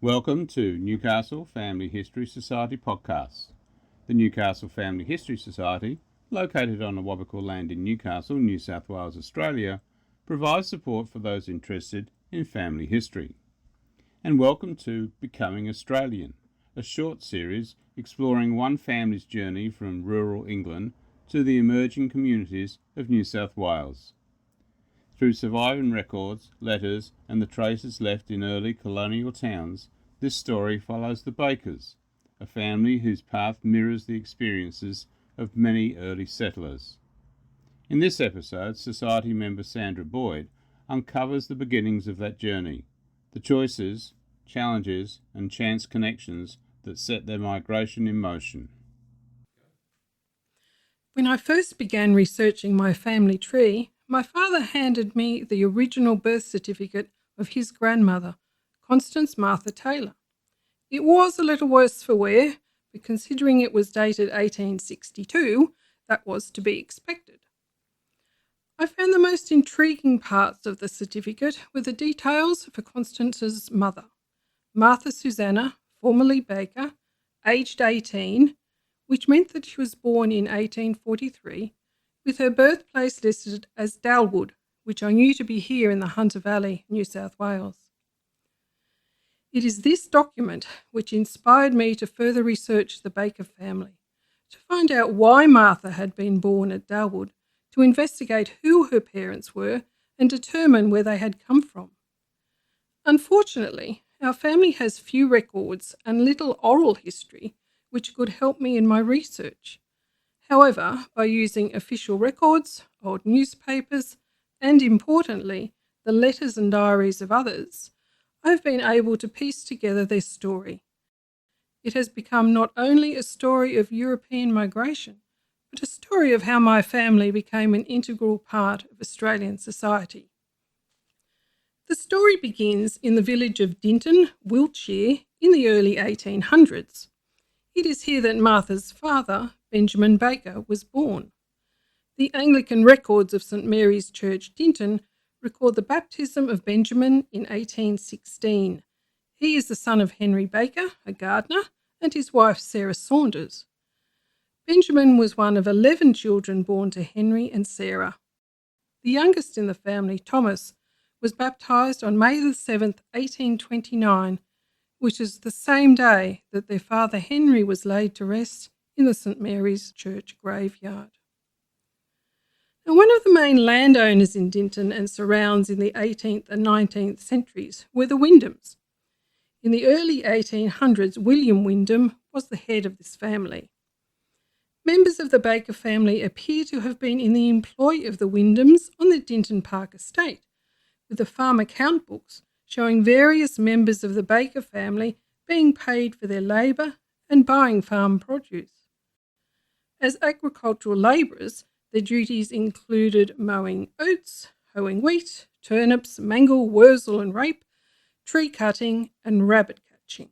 Welcome to Newcastle Family History Society podcast. The Newcastle Family History Society, located on the Wabakal land in Newcastle, New South Wales, Australia, provides support for those interested in family history. And welcome to Becoming Australian, a short series exploring one family's journey from rural England to the emerging communities of New South Wales. Through surviving records, letters, and the traces left in early colonial towns, this story follows the Bakers, a family whose path mirrors the experiences of many early settlers. In this episode, Society member Sandra Boyd uncovers the beginnings of that journey, the choices, challenges, and chance connections that set their migration in motion. When I first began researching my family tree, my father handed me the original birth certificate of his grandmother, Constance Martha Taylor. It was a little worse for wear, but considering it was dated 1862, that was to be expected. I found the most intriguing parts of the certificate were the details for Constance's mother, Martha Susanna, formerly Baker, aged 18, which meant that she was born in 1843, with her birthplace listed as Dalwood, which I knew to be here in the Hunter Valley, New South Wales. It is this document which inspired me to further research the Baker family, to find out why Martha had been born at Dalwood, to investigate who her parents were and determine where they had come from. Unfortunately, our family has few records and little oral history which could help me in my research. However, by using official records, old newspapers, and importantly, the letters and diaries of others, I've been able to piece together their story. It has become not only a story of European migration, but a story of how my family became an integral part of Australian society. The story begins in the village of Dinton, Wiltshire, in the early 1800s. It is here that Martha's father, Benjamin Baker, was born. The Anglican records of St Mary's Church, Dinton, record the baptism of Benjamin in 1816. He is the son of Henry Baker, a gardener, and his wife Sarah Saunders. Benjamin was one of 11 children born to Henry and Sarah. The youngest in the family, Thomas, was baptised on May 7, 1829, which is the same day that their father Henry was laid to rest in the St Mary's Church graveyard. Now, one of the main landowners in Dinton and surrounds in the 18th and 19th centuries were the Wyndhams. In the early 1800s, William Wyndham was the head of this family. Members of the Baker family appear to have been in the employ of the Wyndhams on the Dinton Park estate, with the farm account books showing various members of the Baker family being paid for their labour and buying farm produce. As agricultural labourers, their duties included mowing oats, hoeing wheat, turnips, mangel, wurzel and rape, tree cutting and rabbit catching.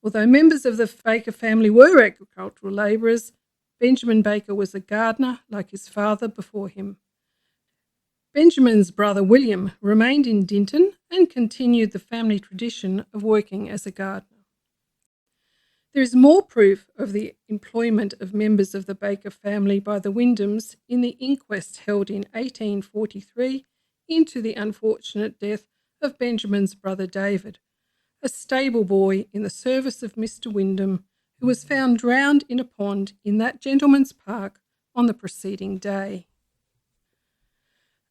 Although members of the Baker family were agricultural labourers, Benjamin Baker was a gardener like his father before him. Benjamin's brother William remained in Dinton and continued the family tradition of working as a gardener. There is more proof of the employment of members of the Baker family by the Wyndhams in the inquest held in 1843 into the unfortunate death of Benjamin's brother David, a stable boy in the service of Mr. Wyndham, who was found drowned in a pond in that gentleman's park on the preceding day.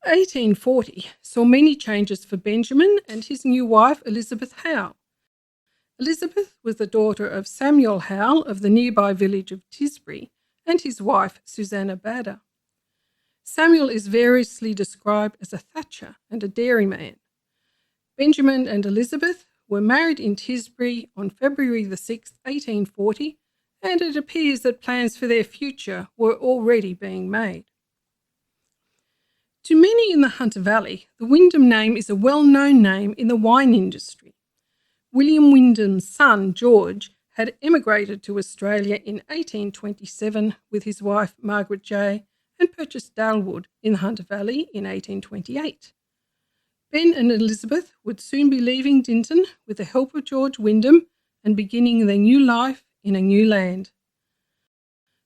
1840 saw many changes for Benjamin and his new wife Elizabeth Howe. Elizabeth was the daughter of Samuel Howe of the nearby village of Tisbury and his wife Susanna Bader. Samuel is variously described as a thatcher and a dairyman. Benjamin and Elizabeth were married in Tisbury on February 6, 1840, and it appears that plans for their future were already being made. To many in the Hunter Valley, the Wyndham name is a well-known name in the wine industry. William Wyndham's son, George, had emigrated to Australia in 1827 with his wife, Margaret J., and purchased Dalwood in the Hunter Valley in 1828. Ben and Elizabeth would soon be leaving Dinton with the help of George Wyndham and beginning their new life in a new land.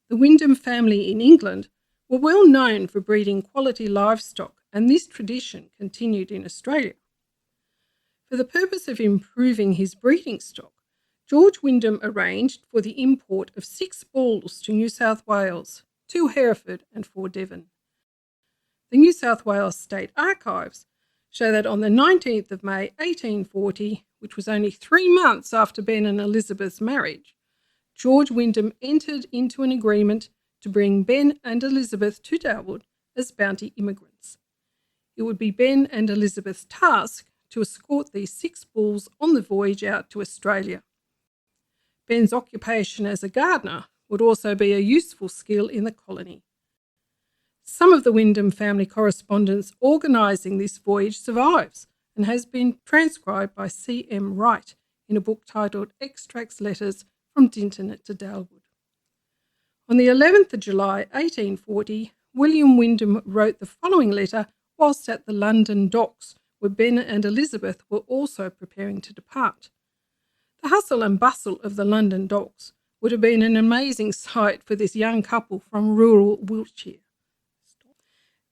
The Wyndham family in England were well known for breeding quality livestock, and this tradition continued in Australia. For the purpose of improving his breeding stock, George Wyndham arranged for the import of 6 bulls to New South Wales, 2 Hereford and 4 Devon. The New South Wales State Archives show that on the 19th of May 1840, which was only 3 months after Ben and Elizabeth's marriage, George Wyndham entered into an agreement to bring Ben and Elizabeth to Darwood as bounty immigrants. It would be Ben and Elizabeth's task to escort these 6 bulls on the voyage out to Australia. Ben's occupation as a gardener would also be a useful skill in the colony. Some of the Wyndham family correspondence organising this voyage survives and has been transcribed by C.M. Wright in a book titled Extracts Letters from Dinton to Darwood. On the 11th of July 1840, William Wyndham wrote the following letter whilst at the London docks, where Ben and Elizabeth were also preparing to depart. The hustle and bustle of the London docks would have been an amazing sight for this young couple from rural Wiltshire.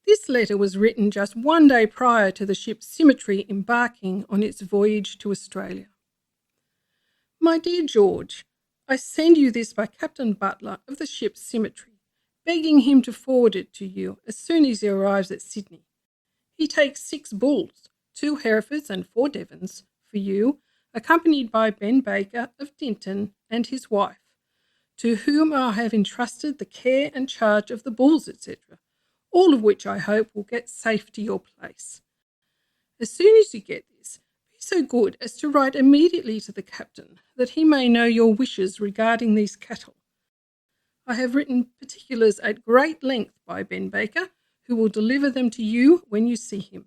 This letter was written just 1 day prior to the ship Symmetry embarking on its voyage to Australia. My dear George, I send you this by Captain Butler of the ship Symmetry, begging him to forward it to you as soon as he arrives at Sydney. He takes 6 bulls, 2 Herefords and 4 Devons, for you, accompanied by Ben Baker of Dinton and his wife, to whom I have entrusted the care and charge of the bulls, etc., all of which I hope will get safe to your place. As soon as you get this, be so good as to write immediately to the captain, that he may know your wishes regarding these cattle. I have written particulars at great length by Ben Baker, who will deliver them to you when you see him.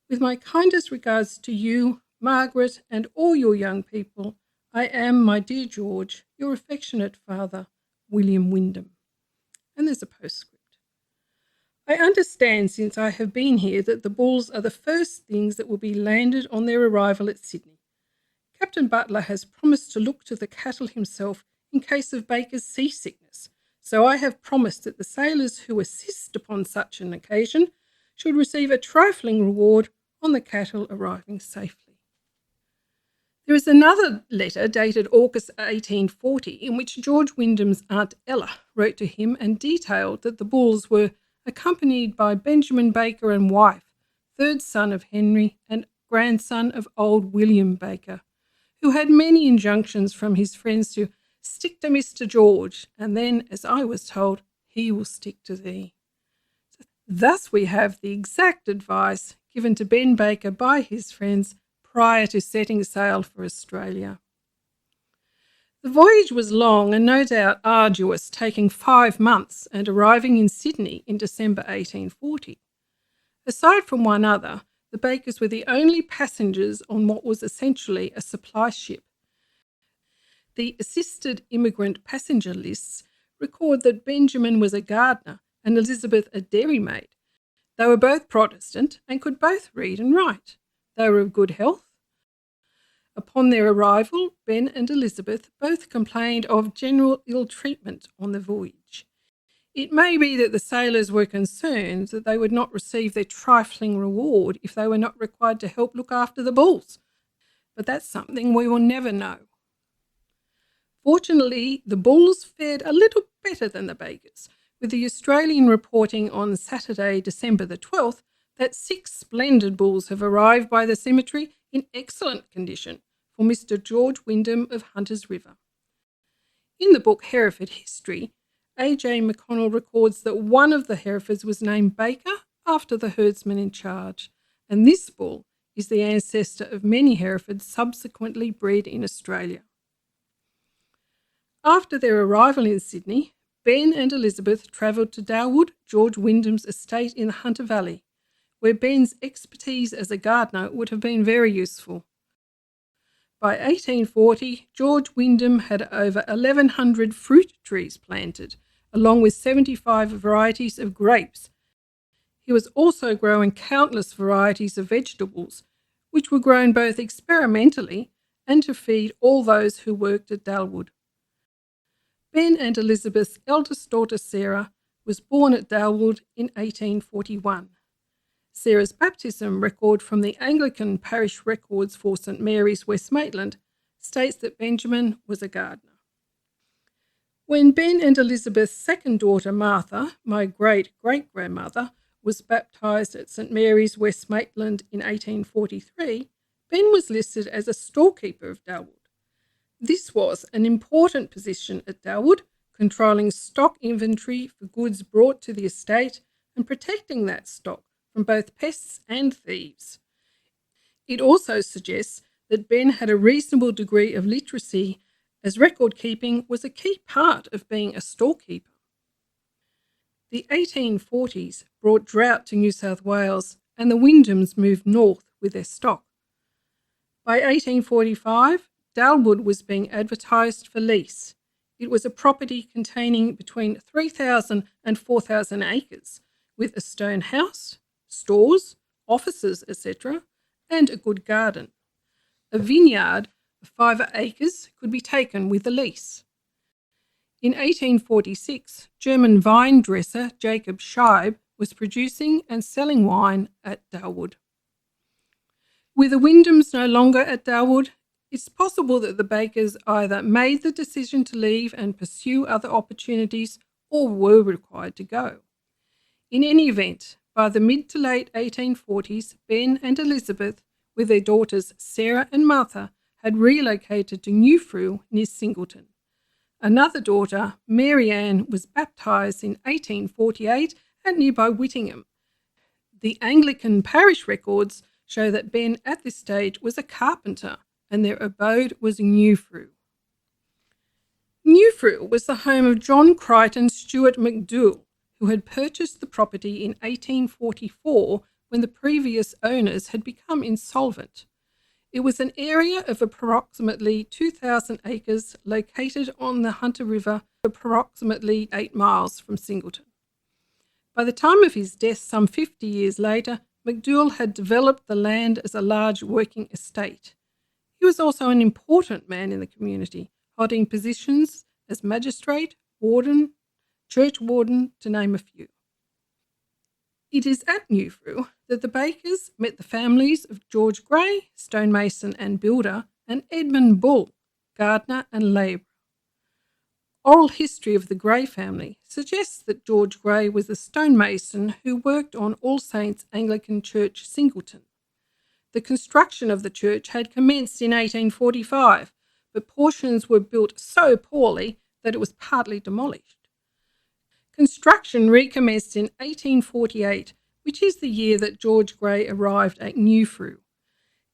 With my kindest regards to you, Margaret, and all your young people, I am, my dear George, your affectionate father, William Wyndham. And there's a postscript. I understand since I have been here that the bulls are the first things that will be landed on their arrival at Sydney. Captain Butler has promised to look to the cattle himself in case of Baker's seasickness, so I have promised that the sailors who assist upon such an occasion should receive a trifling reward on the cattle arriving safely. There is another letter dated August 1840 in which George Wyndham's Aunt Ella wrote to him and detailed that the bulls were accompanied by Benjamin Baker and wife, 3rd son of Henry and grandson of old William Baker, who had many injunctions from his friends to stick to Mr. George, and then, as I was told, he will stick to thee. Thus we have the exact advice given to Ben Baker by his friends prior to setting sail for Australia. The voyage was long and no doubt arduous, taking 5 months and arriving in Sydney in December 1840. Aside from one other, the Bakers were the only passengers on what was essentially a supply ship. The assisted immigrant passenger lists record that Benjamin was a gardener and Elizabeth a dairymaid. They were both Protestant and could both read and write. They were of good health. Upon their arrival, Ben and Elizabeth both complained of general ill treatment on the voyage. It may be that the sailors were concerned that they would not receive their trifling reward if they were not required to help look after the bulls, but that's something we will never know. Fortunately, the bulls fared a little better than the Bakers, with the Australian reporting on Saturday, December the 12th, that 6 splendid bulls have arrived by the Symmetry in excellent condition for Mr. George Wyndham of Hunter's River. In the book Hereford History, A.J. McConnell records that one of the Herefords was named Baker after the herdsman in charge, and this bull is the ancestor of many Herefords subsequently bred in Australia. After their arrival in Sydney, Ben and Elizabeth travelled to Darwood, George Wyndham's estate in the Hunter Valley, where Ben's expertise as a gardener would have been very useful. By 1840, George Wyndham had over 1,100 fruit trees planted, along with 75 varieties of grapes. He was also growing countless varieties of vegetables, which were grown both experimentally and to feed all those who worked at Dalwood. Ben and Elizabeth's eldest daughter Sarah was born at Dalwood in 1841. Sarah's baptism record from the Anglican parish records for St Mary's, West Maitland, states that Benjamin was a gardener. When Ben and Elizabeth's second daughter Martha, my great-great-grandmother, was baptised at St Mary's, West Maitland in 1843, Ben was listed as a storekeeper of Dalwood. This was an important position at Dalwood, controlling stock inventory for goods brought to the estate and protecting that stock from both pests and thieves. It also suggests that Ben had a reasonable degree of literacy, as record keeping was a key part of being a storekeeper. The 1840s brought drought to New South Wales, and the Wyndhams moved north with their stock. By 1845, Dalwood was being advertised for lease. It was a property containing between 3,000 and 4,000 acres, with a stone house, stores, offices, etc., and a good garden. A vineyard of 5 acres could be taken with a lease. In 1846, German vine dresser Jacob Scheib was producing and selling wine at Dalwood. With the Wyndhams no longer at Dalwood, it's possible that the Bakers either made the decision to leave and pursue other opportunities or were required to go. In any event, by the mid to late 1840s, Ben and Elizabeth, with their daughters Sarah and Martha, had relocated to New Friul near Singleton. Another daughter, Mary Ann, was baptised in 1848 at nearby Whittingham. The Anglican parish records show that Ben at this stage was a carpenter and their abode was in New Friul. New Friul was the home of John Crichton Stuart MacDougall, who had purchased the property in 1844 when the previous owners had become insolvent. It was an area of approximately 2,000 acres located on the Hunter River, approximately 8 miles from Singleton. By the time of his death, some 50 years later, MacDougall had developed the land as a large working estate. He was also an important man in the community, holding positions as magistrate, warden, church warden, to name a few. It is at New Friul that the Bakers met the families of George Gray, stonemason and builder, and Edmund Bull, gardener and labourer. Oral history of the Gray family suggests that George Gray was a stonemason who worked on All Saints Anglican Church, Singleton. The construction of the church had commenced in 1845, but portions were built so poorly that it was partly demolished. Construction recommenced in 1848, which is the year that George Gray arrived at New Friul.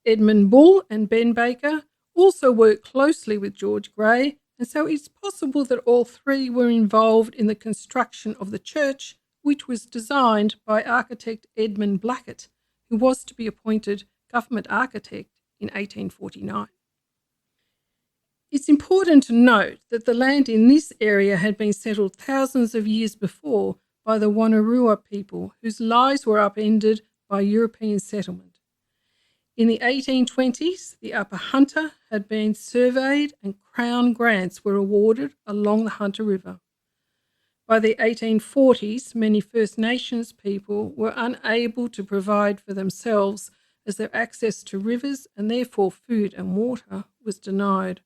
Edmund Bull and Ben Baker also worked closely with George Gray, and so it's possible that all three were involved in the construction of the church, which was designed by architect Edmund Blackett, who was to be appointed government architect in 1849. It's important to note that the land in this area had been settled thousands of years before by the Wonnarua people, whose lives were upended by European settlement. In the 1820s, the Upper Hunter had been surveyed and Crown grants were awarded along the Hunter River. By the 1840s, many First Nations people were unable to provide for themselves as their access to rivers and therefore food and water was denied.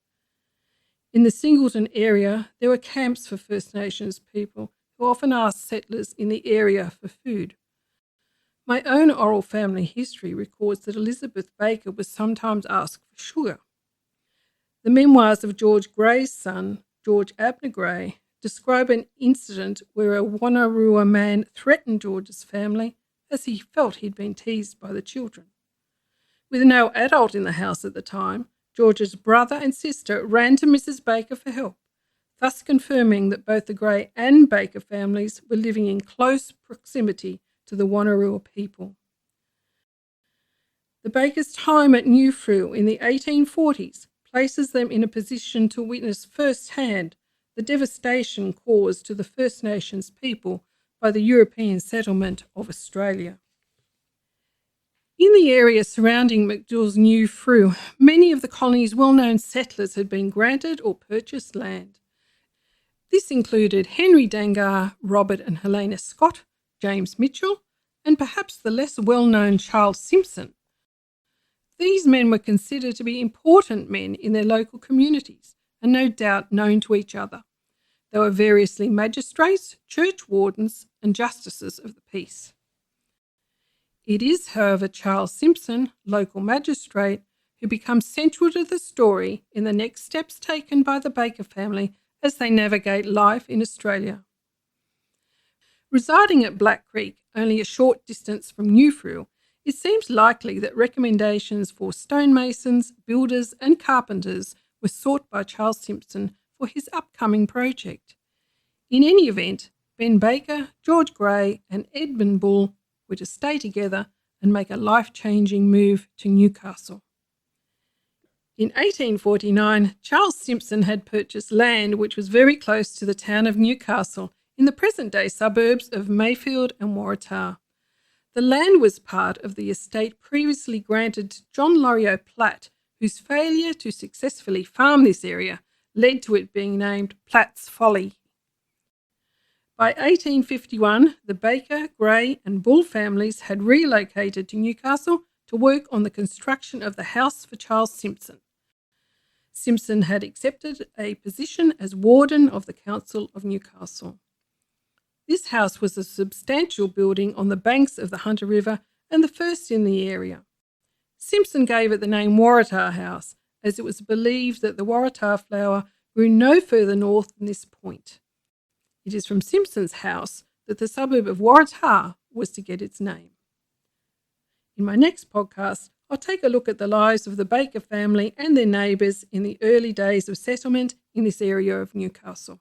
In the Singleton area, there were camps for First Nations people who often asked settlers in the area for food. My own oral family history records that Elizabeth Baker was sometimes asked for sugar. The memoirs of George Gray's son, George Abner Gray, describe an incident where a Wonnarua man threatened George's family as he felt he'd been teased by the children. With no adult in the house at the time, George's brother and sister ran to Mrs. Baker for help, thus confirming that both the Gray and Baker families were living in close proximity to the Wonnarua people. The Bakers' time at New Friul in the 1840s places them in a position to witness firsthand the devastation caused to the First Nations people by the European settlement of Australia. In the area surrounding MacDougall's New Frew, many of the colony's well-known settlers had been granted or purchased land. This included Henry Dangar, Robert and Helena Scott, James Mitchell, and perhaps the less well-known Charles Simpson. These men were considered to be important men in their local communities and no doubt known to each other. They were variously magistrates, church wardens, and justices of the peace. It is, however, Charles Simpson, local magistrate, who becomes central to the story in the next steps taken by the Baker family as they navigate life in Australia. Residing at Black Creek, only a short distance from New Frew, it seems likely that recommendations for stonemasons, builders and carpenters were sought by Charles Simpson for his upcoming project. In any event, Ben Baker, George Gray and Edmund Bull were to stay together and make a life-changing move to Newcastle. In 1849, Charles Simpson had purchased land which was very close to the town of Newcastle in the present-day suburbs of Mayfield and Waratah. The land was part of the estate previously granted to John Loriot Platt, whose failure to successfully farm this area led to it being named Platt's Folly. By 1851, the Baker, Gray and Bull families had relocated to Newcastle to work on the construction of the house for Charles Simpson. Simpson had accepted a position as warden of the Council of Newcastle. This house was a substantial building on the banks of the Hunter River and the first in the area. Simpson gave it the name Waratah House, as it was believed that the Waratah flower grew no further north than this point. It is from Simpson's house that the suburb of Waratah was to get its name. In my next podcast, I'll take a look at the lives of the Baker family and their neighbours in the early days of settlement in this area of Newcastle.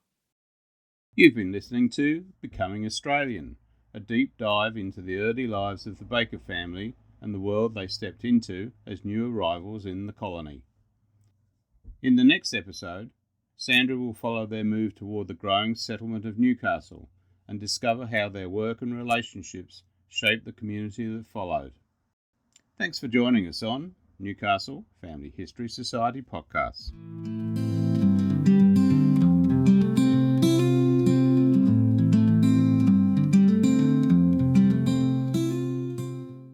You've been listening to Becoming Australian, a deep dive into the early lives of the Baker family and the world they stepped into as new arrivals in the colony. In the next episode, Sandra will follow their move toward the growing settlement of Newcastle and discover how their work and relationships shaped the community that followed. Thanks for joining us on Newcastle Family History Society podcast.